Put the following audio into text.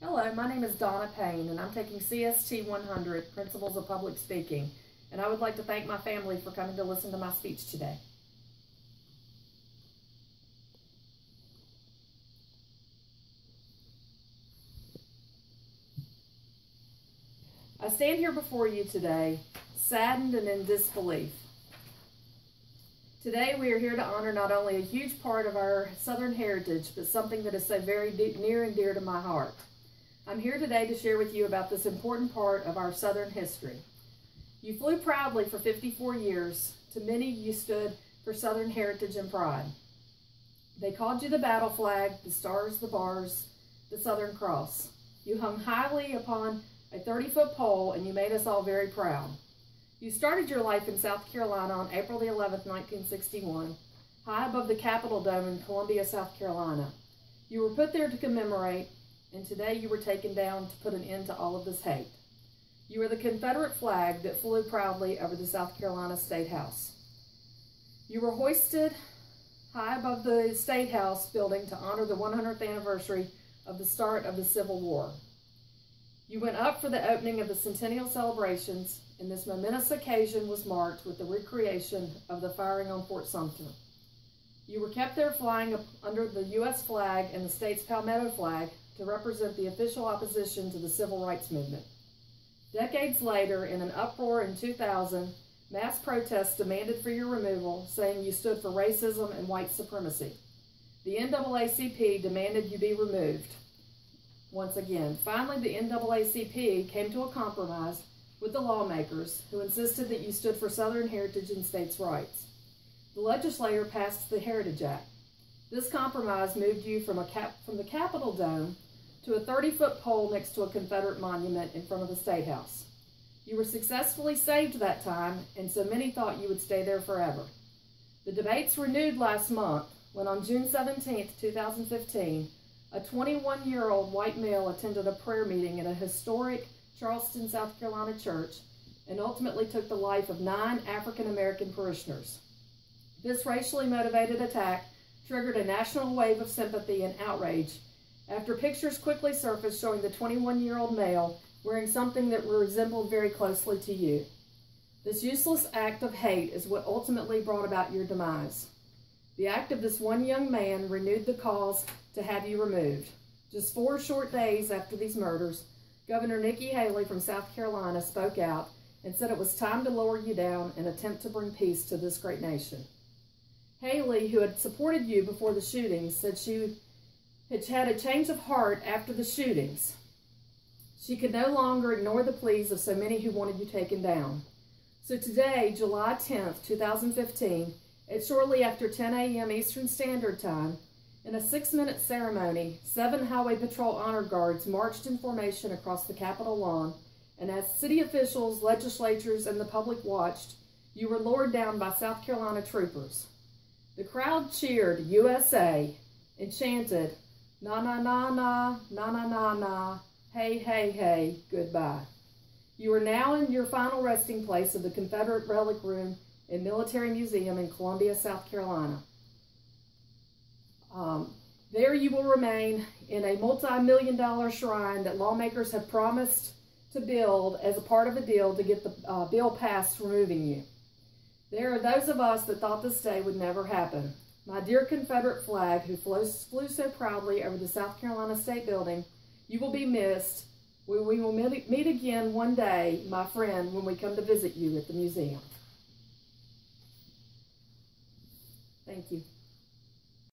Hello, my name is Donna Payne, and I'm taking CST 100, Principles of Public Speaking, and I would like to thank my family for coming to listen to my speech today. I stand here before you today, saddened and in disbelief. Today we are here to honor not only a huge part of our Southern heritage, but something that is so very near and dear to my heart. I'm here today to share with you about this important part of our Southern history. You flew proudly for 54 years. To many, you stood for Southern heritage and pride. They called you the battle flag, the stars, the bars, the Southern Cross. You hung highly upon a 30-foot pole, and you made us all very proud. You started your life in South Carolina on April the 11th, 1961, high above the Capitol Dome in Columbia, South Carolina. You were put there to commemorate, and today you were taken down to put an end to all of this hate. You were the Confederate flag that flew proudly over the South Carolina State House. You were hoisted high above the State House building to honor the 100th anniversary of the start of the Civil War. You went up for the opening of the centennial celebrations, and this momentous occasion was marked with the recreation of the firing on Fort Sumter. You were kept there flying under the U.S. flag and the state's Palmetto flag to represent the official opposition to the Civil Rights Movement. Decades later, in an uproar in 2000, mass protests demanded for your removal, saying you stood for racism and white supremacy. The NAACP demanded you be removed. Once again, finally the NAACP came to a compromise with the lawmakers who insisted that you stood for Southern heritage and states' rights. The legislature passed the Heritage Act. This compromise moved you from the Capitol Dome to a 30-foot pole next to a Confederate monument in front of the State House. You were successfully saved that time, and so many thought you would stay there forever. The debates renewed last month when on June 17, 2015, a 21-year-old white male attended a prayer meeting at a historic Charleston, South Carolina church and ultimately took the life of 9 African-American parishioners. This racially motivated attack triggered a national wave of sympathy and outrage after pictures quickly surfaced showing the 21-year-old male wearing something that resembled very closely to you. This useless act of hate is what ultimately brought about your demise. The act of this one young man renewed the calls to have you removed. Just 4 short days after these murders, Governor Nikki Haley from South Carolina spoke out and said it was time to lower you down and attempt to bring peace to this great nation. Haley, who had supported you before the shootings, said she had had a change of heart after the shootings. She could no longer ignore the pleas of so many who wanted you taken down. So today, July 10th, 2015, at shortly after 10 a.m. Eastern Standard Time, in a 6-minute ceremony, 7 Highway Patrol Honor Guards marched in formation across the Capitol lawn, and as city officials, legislatures, and the public watched, you were lowered down by South Carolina troopers. The crowd cheered USA and chanted, "Na na na na, na na na na, hey hey hey, goodbye." You are now in your final resting place of the Confederate Relic Room and Military Museum in Columbia, South Carolina. There you will remain in a multi-million-dollar shrine that lawmakers have promised to build as a part of a deal to get the bill passed removing you. There are those of us that thought this day would never happen. My dear Confederate flag, who flew so proudly over the South Carolina State Building, you will be missed. We will meet again one day, my friend, when we come to visit you at the museum. Thank you.